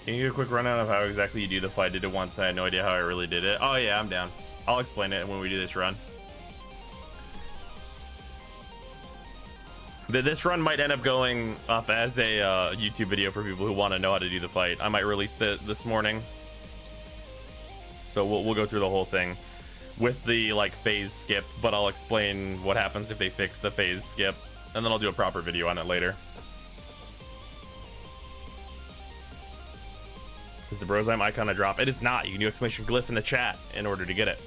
Can you give a quick rundown of how exactly you do the fight? I did it once and I had no idea how I really did it. Oh yeah, I'm down. I'll explain it when we do this run. This run might end up going up as a YouTube video for people who want to know how to do the fight. I might release it this morning. So we'll go through the whole thing with the like phase skip, but I'll explain what happens if they fix the phase skip, and then I'll do a proper video on it later. Is the Brozyme icon a drop? It is not. You can do exclamation glyph in the chat in order to get it.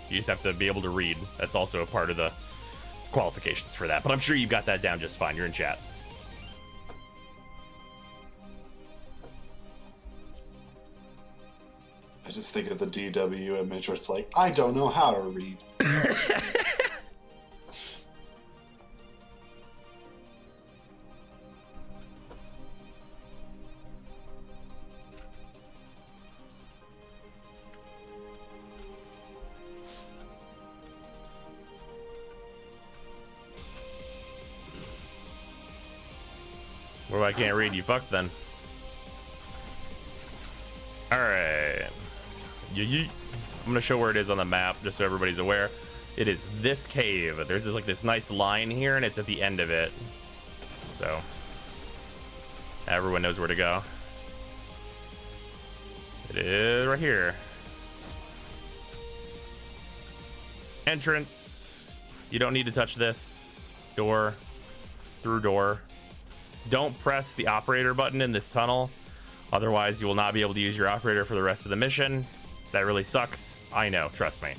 You just have to be able to read. That's also a part of the qualifications for that, but I'm sure you got that down just fine. You're in chat. I just think of the DW image where it's like, I don't know how to read. Well, I can't read. You fucked then. All right. I'm gonna show where it is on the map just so everybody's aware. It is this cave. There's this like this nice line here, and it's at the end of it, so everyone knows where to go. It is right here. Entrance. You don't need to touch this door. Through door. Don't press the operator button in this tunnel, otherwise you will not be able to use your operator for the rest of the mission. That really sucks. I know, trust me.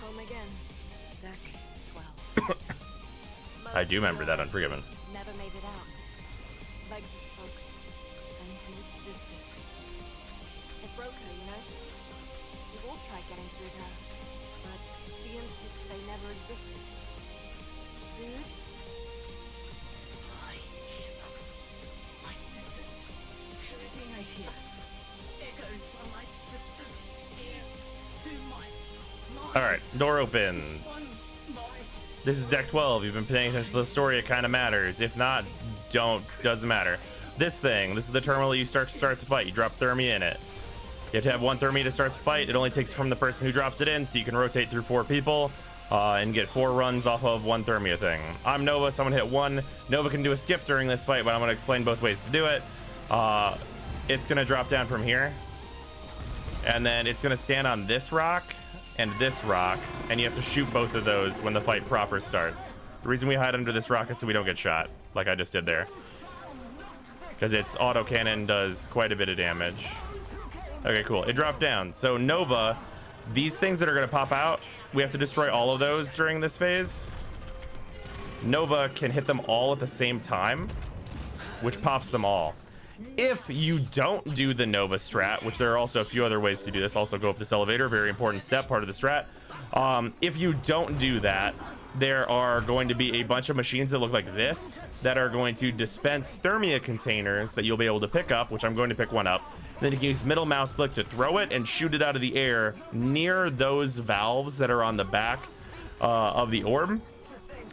Home again. Deck 12. I do remember that, Unforgiven. Never made it out. Legs' folks. And Smith's sisters. It broke her, you know? We've all tried getting through to her, but she insists they never existed. Food? I hear them. My sisters. Everything I hear echoes from my sisters' ears to my mind. All right, door opens. This is deck 12. You've been paying attention to the story. It kind of matters. If not, don't. Doesn't matter. This is the terminal you start the fight. You drop Thermia in it. You have to have one Thermia to start the fight. It only takes from the person who drops it in, so you can rotate through 4 people and get 4 runs off of one Thermia thing. I'm Nova, so I'm gonna hit 1. Nova can do a skip during this fight, but I'm gonna explain both ways to do it. It's gonna drop down from here, and then it's gonna stand on this rock and this rock, and you have to shoot both of those when the fight proper starts. The reason we hide under this rock is so we don't get shot, like I just did there, because its autocannon does quite a bit of damage. Okay, cool. It dropped down. So Nova, these things that are going to pop out, we have to destroy all of those during this phase. Nova can hit them all at the same time, which pops them all. If you don't do the Nova strat, which there are also a few other ways to do this, also go up this elevator, very important step, part of the strat. If you don't do that, there are going to be a bunch of machines that look like this that are going to dispense Thermia containers that you'll be able to pick up, which I'm going to pick one up. Then you can use middle mouse click to throw it and shoot it out of the air near those valves that are on the back of the orb,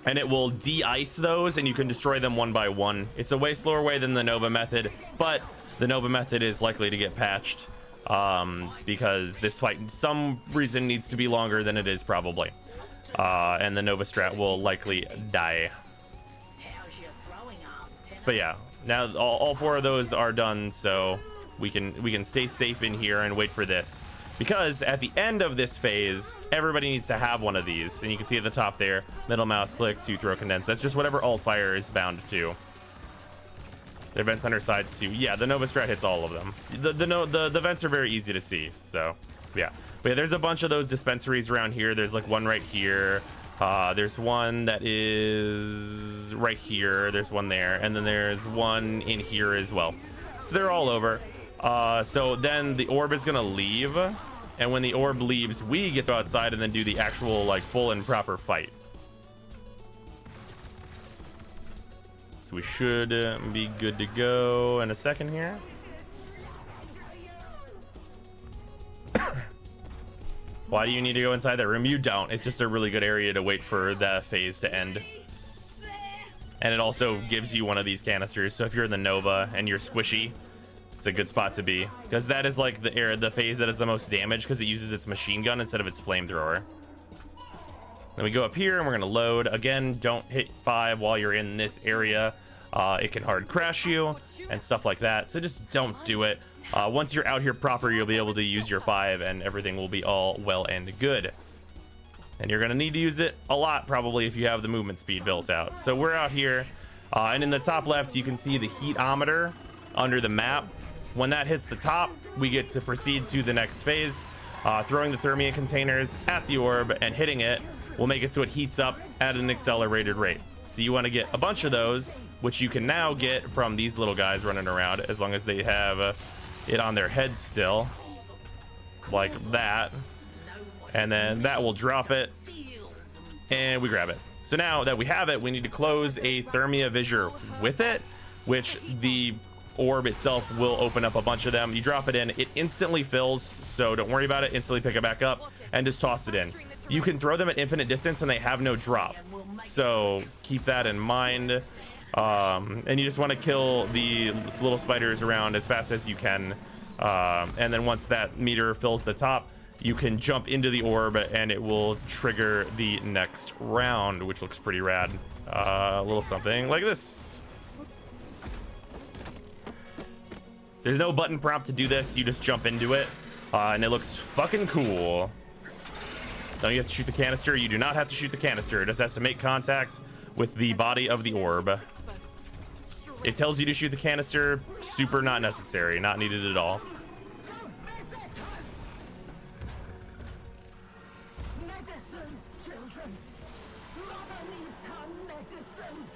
and it will de-ice those, and you can destroy them one by one. It's a way slower way than the Nova method, but the Nova method is likely to get patched because this fight in some reason needs to be longer than it is probably, and the Nova strat will likely die. But yeah, now all 4 of those are done, so we can stay safe in here and wait for this, because at the end of this phase everybody needs to have one of these, and you can see at the top there, middle mouse click to throw condense. That's just whatever alt fire is bound to. The vents under sides too. Yeah, the Nova strat hits all of them. The vents are very easy to see, so yeah. But yeah, there's a bunch of those dispensaries around here. There's like one right here, there's one that is right here, there's one there, and then there's one in here as well. So they're all over. So then the orb is gonna leave, and when the orb leaves, we get to go outside and then do the actual like full and proper fight. So we should be good to go in a second here. Why do you need to go inside that room? You don't. It's just a really good area to wait for that phase to end. And it also gives you one of these canisters. So if you're in the Nova and you're squishy, it's a good spot to be, because that is like the phase that is the most damage, because it uses its machine gun instead of its flamethrower. Then we go up here and we're gonna load again. Don't hit 5 while you're in this area. It can hard crash you and stuff like that, so just don't do it. Once you're out here proper, you'll be able to use your 5 and everything will be all well and good. And you're gonna need to use it a lot probably if you have the movement speed built out. So we're out here, and in the top left you can see the heatometer under the map. When that hits the top, we get to proceed to the next phase. Throwing the thermia containers at the orb and hitting it will make it so it heats up at an accelerated rate. So you want to get a bunch of those, which you can now get from these little guys running around, as long as they have it on their head still, like that. And then that will drop it, and we grab it. So now that we have it, we need to close a thermia visor with it, which the orb itself will open up a bunch of them. You drop it in, it instantly fills, so don't worry about it. Instantly pick it back up and just toss it in. You can throw them at infinite distance and they have no drop, so keep that in mind. And you just want to kill the little spiders around as fast as you can, and then once that meter fills the top, you can jump into the orb and it will trigger the next round, which looks pretty rad. A little something like this. There's no button prompt to do this, you just jump into it, and it looks fucking cool. Don't you have to shoot the canister? You do not have to shoot the canister. It just has to make contact with the body of the orb. It tells you to shoot the canister. Super not necessary. Not needed at all. Medicine, children. Mother needs her medicine.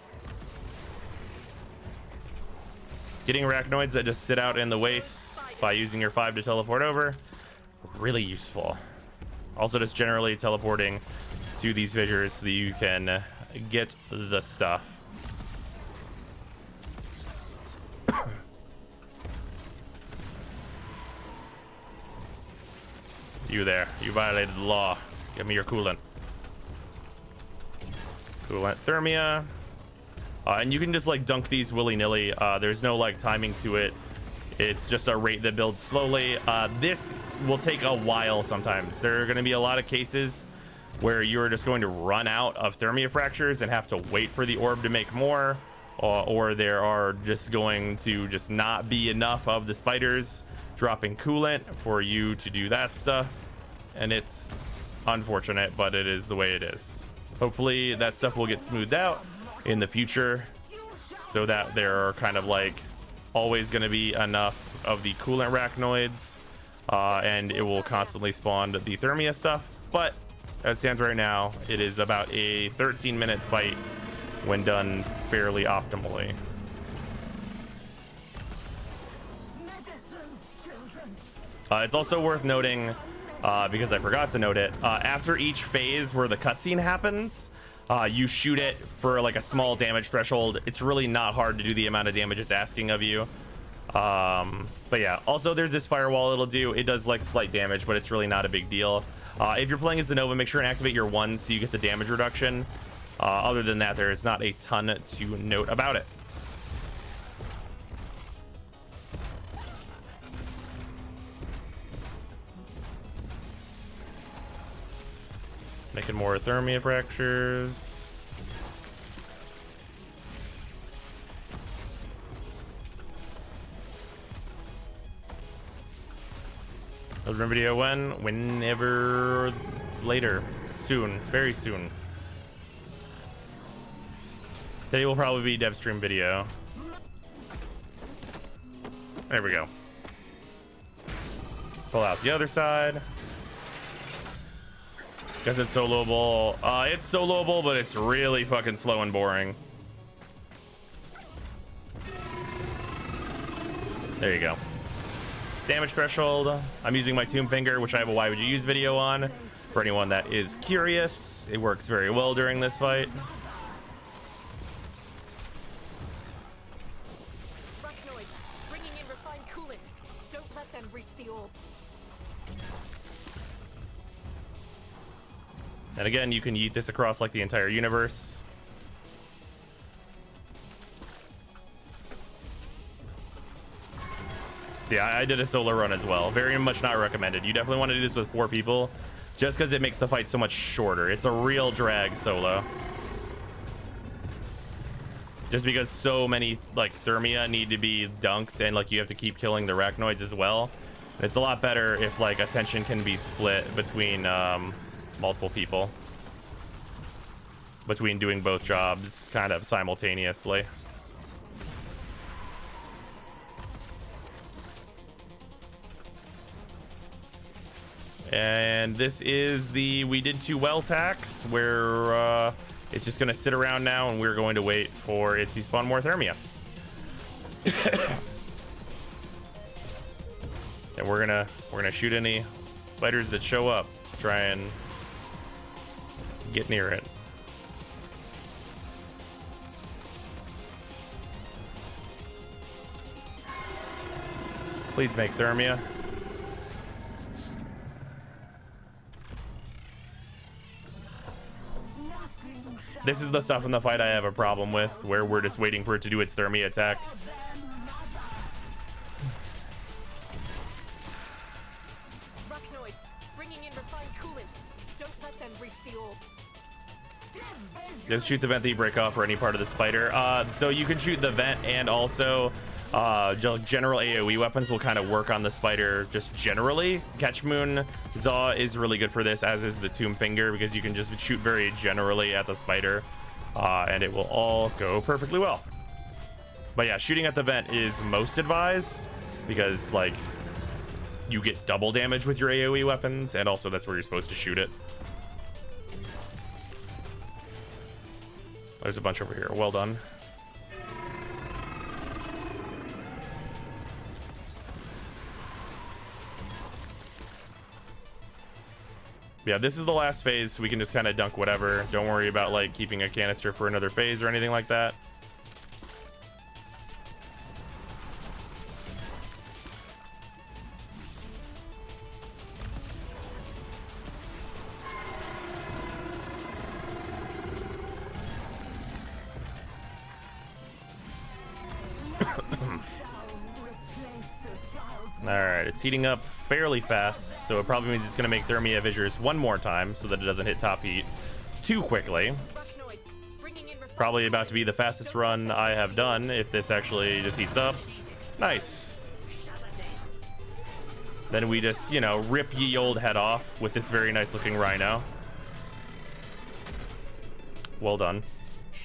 Getting arachnoids that just sit out in the wastes by using your 5 to teleport over, really useful. Also just generally teleporting to these fissures so that you can get the stuff. You there, you violated the law. Give me your coolant. Coolant thermia. And you can just like dunk these willy-nilly. There's no like timing to it. It's just a rate that builds slowly. This will take a while sometimes. There are going to be a lot of cases where you're just going to run out of thermia fractures and have to wait for the orb to make more, or there are just going to just not be enough of the spiders dropping coolant for you to do that stuff. And it's unfortunate, but it is the way it is. Hopefully that stuff will get smoothed out in the future so that there are kind of like always going to be enough of the coolant arachnoids, and it will constantly spawn the thermia stuff. But as it stands right now, it is about a 13-minute fight when done fairly optimally. It's also worth noting, because I forgot to note it, after each phase where the cutscene happens, you shoot it for like a small damage threshold. It's really not hard to do the amount of damage it's asking of you. But yeah, also there's this firewall it'll do. It does like slight damage, but it's really not a big deal. If you're playing as the Nova, make sure and activate your 1 so you get the damage reduction. Other than that, there is not a ton to note about it. Making more thermia fractures. Another video when? Whenever later. Soon. Very soon. Today will probably be dev stream video. There we go. Pull out the other side. Guess it's soloable. It's soloable, but it's really fucking slow and boring. There you go. Damage threshold. I'm using my Tomb Finger, which I have a Why Would You Use video on. For anyone that is curious, it works very well during this fight. Arachnoids, bringing in refined coolant. Don't let them reach the orb. And again, you can yeet this across like the entire universe. Yeah, I did a solo run as well. Very much not recommended. You definitely want to do this with 4 people, just because it makes the fight so much shorter. It's a real drag solo. Just because so many like Thermia need to be dunked, and like you have to keep killing the Arachnoids as well. It's a lot better if like attention can be split between multiple people, between doing both jobs kind of simultaneously. And this is the we did too well tax, where it's just going to sit around now, and we're going to wait for it to spawn more Thermia. And we're gonna shoot any spiders that show up, try and get near it. Please make Thermia. This is the stuff in the fight I have a problem with, where we're just waiting for it to do its Thermia attack. Arachnoids, bringing in refined coolant. Don't let them reach the orb. Just shoot the vent that you break off or any part of the spider. So you can shoot the vent, and also general AoE weapons will kind of work on the spider just generally. Catch Moon Zaw is really good for this, as is the Tomb Finger, because you can just shoot very generally at the spider, and it will all go perfectly well. But yeah, shooting at the vent is most advised, because like you get double damage with your AoE weapons, and also that's where you're supposed to shoot it. There's a bunch over here. Well done. Yeah, this is the last phase. We can just kind of dunk whatever. Don't worry about like keeping a canister for another phase or anything like that. Alright, it's heating up fairly fast, so it probably means it's going to make Thermia Fissures one more time so that it doesn't hit top heat too quickly. Probably about to be the fastest run I have done if this actually just heats up. Nice. Then we just, you know, rip ye old head off with this very nice looking Rhino. Well done.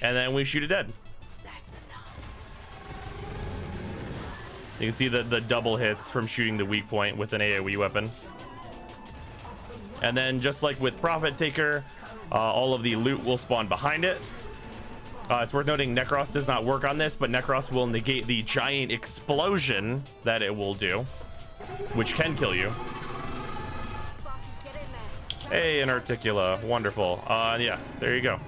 And then we shoot it dead. You can see the double hits from shooting the weak point with an AoE weapon. And then just like with Prophet Taker, all of the loot will spawn behind it. It's worth noting Necros does not work on this, but Necros will negate the giant explosion that it will do, which can kill you. Hey, an Articula. Wonderful. Yeah, there you go.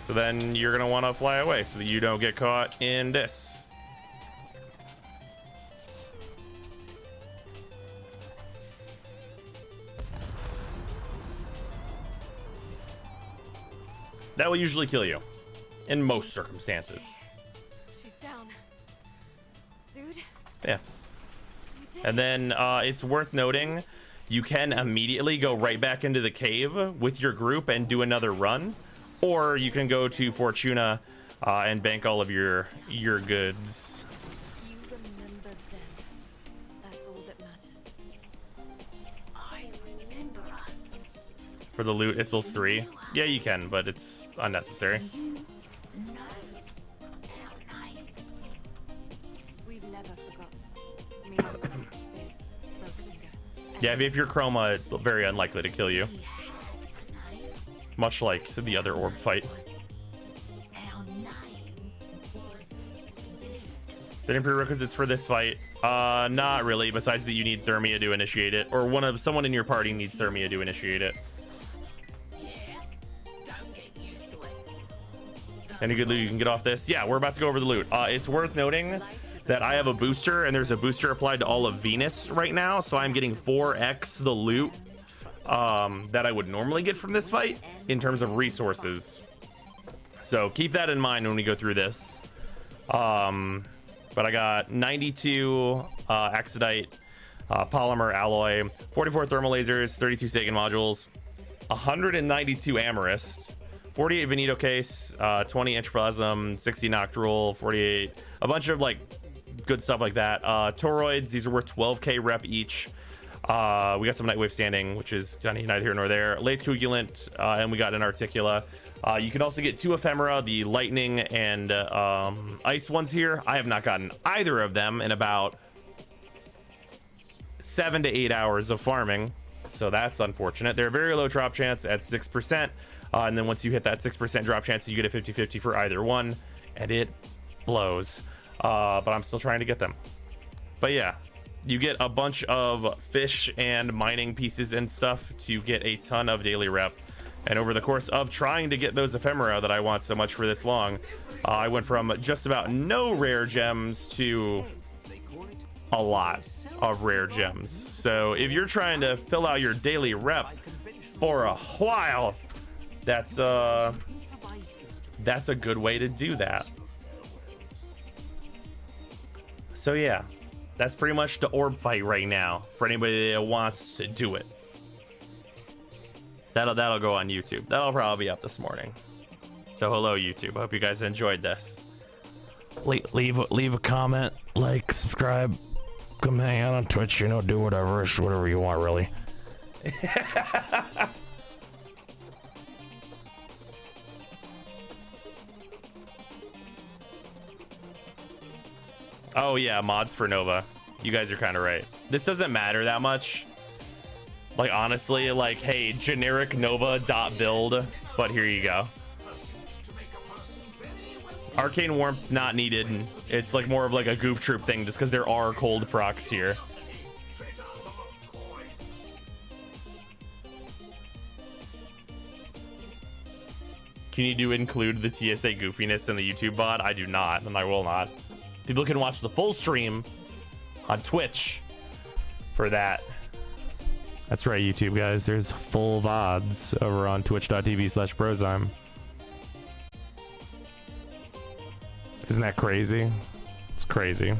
So then you're going to want to fly away so that you don't get caught in this. That will usually kill you in most circumstances. She's down. Zood? Yeah. And then it's worth noting, you can immediately go right back into the cave with your group and do another run. Or you can go to Fortuna and bank all of your goods. You remember them. That's all that matters. I remember us. For the loot, it's those 3. Yeah, you can, but it's unnecessary. You know our name. We've never forgotten. Me, Biz, Smokefinger. Yeah, if you're Chroma, it's very unlikely to kill you. We have a name. Much like the other orb fight. Our name was The any prerequisites for this fight? Not really, besides that you need Thermia to initiate it, or someone in your party needs Thermia to initiate it. Any good loot you can get off this? Yeah, we're about to go over the loot. It's worth noting that I have a booster, and there's a booster applied to all of Venus right now, so I'm getting 4x the loot that I would normally get from this fight in terms of resources. So keep that in mind when we go through this. But but I got 92 Exodite polymer alloy, 44 thermal lasers, 32 Sagan modules, 192 Amethyst, 48 Veneto case, 20 inch prism, 60 Noctral, 48, a bunch of like good stuff like that. Toroids, these are worth 12k rep each. We got some Nightwave standing, which is kind of neither here nor there. Lathe Coagulant, and we got an Articula. You can also get 2 ephemera, the lightning and ice ones here. I have not gotten either of them in about 7 to 8 hours of farming, so that's unfortunate. They're a very low drop chance at 6%, and then once you hit that 6% drop chance, you get a 50-50 for either one, and it blows. But I'm still trying to get them. But yeah, you get a bunch of fish and mining pieces and stuff to get a ton of daily rep. And over the course of trying to get those ephemera that I want so much for this long, I went from just about no rare gems to a lot of rare gems. So if you're trying to fill out your daily rep for a while, that's a good way to do that. So yeah, that's pretty much the orb fight right now for anybody that wants to do it. That'll go on YouTube. That'll probably be up this morning. So hello YouTube, I hope you guys enjoyed this. Leave a comment, like, subscribe, come hang out on Twitch, you know, do whatever you want, really. Oh yeah, mods for Nova. You guys are kind of right. This doesn't matter that much. Like honestly, like hey, generic Nova.build, but here you go. Arcane Warmth not needed. It's like more of like a goof troop thing just because there are cold procs here. Can you include the TSA goofiness in the YouTube bot? I do not, and I will not. People can watch the full stream on Twitch for that. That's right, YouTube guys. There's full VODs over on twitch.tv/Brozyme. Isn't that crazy? It's crazy.